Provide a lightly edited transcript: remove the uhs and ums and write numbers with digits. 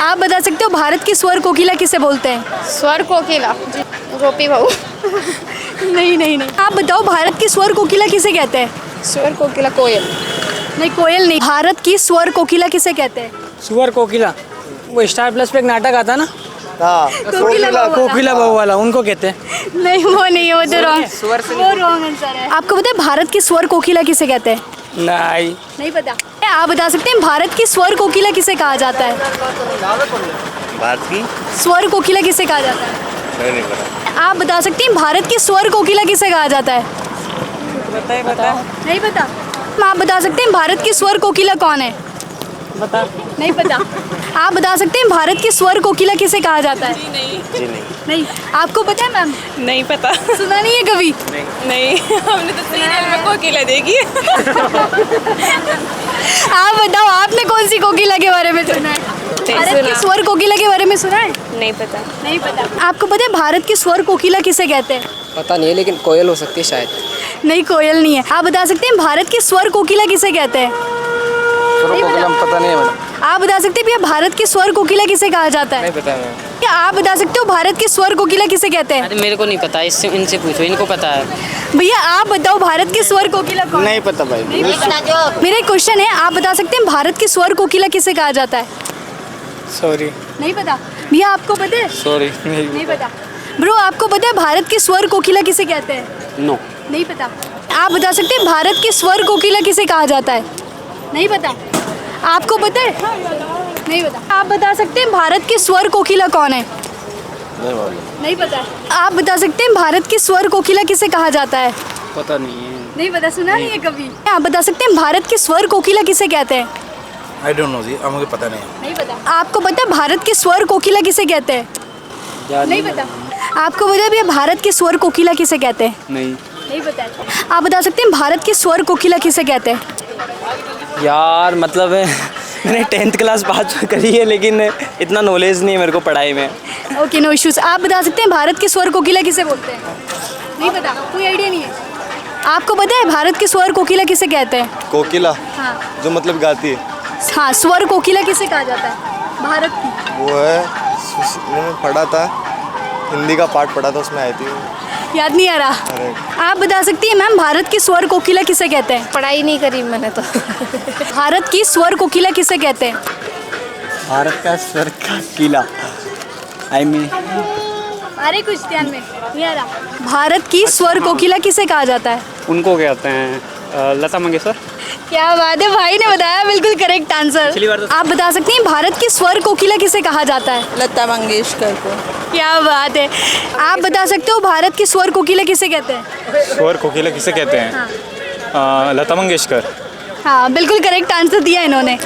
आप बता सकते हो भारत की स्वर कोकिला किसे बोलते हैं? स्वर कोकिला गोपी बहू। नहीं नहीं नहीं, आप बताओ भारत की स्वर कोकिला किसे कहते हैं? स्वर कोकिला कोयल। नहीं, कोयल नहीं। भारत की स्वर कोकिला किसे कहते हैं? सुअर कोकिला, वो स्टार प्लस पे एक नाटक आता ना, कोकिला कोकिला बहू वाला, उनको कहते हैं। नहीं, वो नहीं है, वो तो रॉन्ग, वो रॉन्ग आंसर है। आपको पता है भारत की स्वर कोकिला किसे कहते हैं? नहीं, नहीं पता। आप बता सकते हैं भारत की स्वर कोकिला किसे कहा जाता है? भारत की स्वर कोकिला किसे कहा जाता है? नहीं पता। आप बता सकते हैं भारत की स्वर कोकिला किसे कहा जाता है? बता नहीं पता। आप बता सकते हैं भारत की स्वर कोकिला कौन है? बता। नहीं पता। आप बता सकते हैं भारत की स्वर कोकिला किसे कहा जाता है? जी नहीं। नहीं, आपको पता है मैम? नहीं पता। सुना नहीं है कभी? नहीं, हमने तो सीरियल में कोकिला देखी है। आप बताओ, आपने कौन सी कोकिला के बारे में सुना है? भारत की स्वर कोकिला के बारे में सुना है? नहीं पता। नहीं पता। आपको पता है भारत की स्वर कोकिला किसे कहते हैं? पता नहीं है, लेकिन कोयल हो सकती है शायद। नहीं, कोयल नहीं है। आप बता सकते हैं भारत की स्वर कोकिला किसे कहते हैं? नहीं पता। पता नहीं है मैडम। आप बता सकते हैं भैया भारत की स्वर कोकिला किसे कहा जाता है? नहीं पता मैम। क्या आप बता सकते हो भारत की स्वर कोकिला किसे कहते हैं? अरे मेरे को नहीं पता, इससे इनसे पूछो, इनको पता है। भैया आप बताओ भारत की स्वर कोकिला कौन है? नहीं पता भाई। मेरा क्वेश्चन है, आप बता सकते हैं भारत की स्वर कोकिला किसे कहा जाता है? सॉरी, नहीं पता। भैया आपको पता है? सॉरी, नहीं पता। ब्रो आपको पता है भारत की स्वर कोकिला किसे कहते हैं? नो। नहीं पता। आप बता सकते हैं भारत की स्वर कोकिला किसे कहा जाता है? नहीं पता। आपको पता है? नहीं पता। आप बता सकते हैं भारत की स्वर कोकिला कौन है? नहीं पता। आप बता सकते हैं भारत की स्वर कोकिला किसे कहा जाता है? पता नहीं है। नहीं पता, सुना नहीं है कभी? आप बता सकते हैं भारत की स्वर कोकिला किसे कहते हैं? आई डोंट नो जी, अब मुझे पता नहीं। नहीं पता। आपको पता है भारत की स्वर कोकिला किसे कहते हैं? नहीं पता। आपको पता है भैया भारत की स्वर कोकिला किसे कहते हैं? नहीं नहीं पता। आप बता सकते हैं भारत की स्वर कोकिला किसे कहते हैं? यार, मतलब मैंने 10th क्लास पास करी है, लेकिन इतना नॉलेज नहीं है मेरे को पढ़ाई में। Okay, no issues. आप बता सकते हैं भारत की स्वर कोकिला किसे बोलते हैं? नहीं पता, कोई आइडिया नहीं है। आपको पता है भारत की स्वर कोकिला किसे कहते हैं? कोकिला हाँ जो मतलब गाती है, हाँ, स्वर कोकिला किसे कहा जाता है भारत की? वो है, मैंने पढ़ा था, हिंदी का पार्ट पढ़ा था, उसमें आई थी। याद नहीं आ रहा। अरे आप बता सकती हैं मैम भारत की स्वर कोकिला किसे कहते हैं? पढ़ाई नहीं करी मैंने तो। भारत की स्वर कोकिला किसे कहते हैं? भारत का स्वर का किला, आई मीन अरे कुछ ध्यान में नहीं आ रहा। भारत की स्वर कोकिला किसे कहा जाता है? उनको कहते हैं लता मंगेशकर। क्या बात है, भाई ने बताया बिल्कुल करेक्ट आंसर। आप बता सकती हैं भारत की स्वर कोकिला किसे कहा जाता है? लता मंगेशकर को। क्या बात है। आप बता सकते हो भारत की स्वर कोकिला किसे कहते हैं? स्वर कोकिला किसे कहते हैं? लता मंगेशकर। हाँ, बिल्कुल करेक्ट आंसर दिया इन्होंने।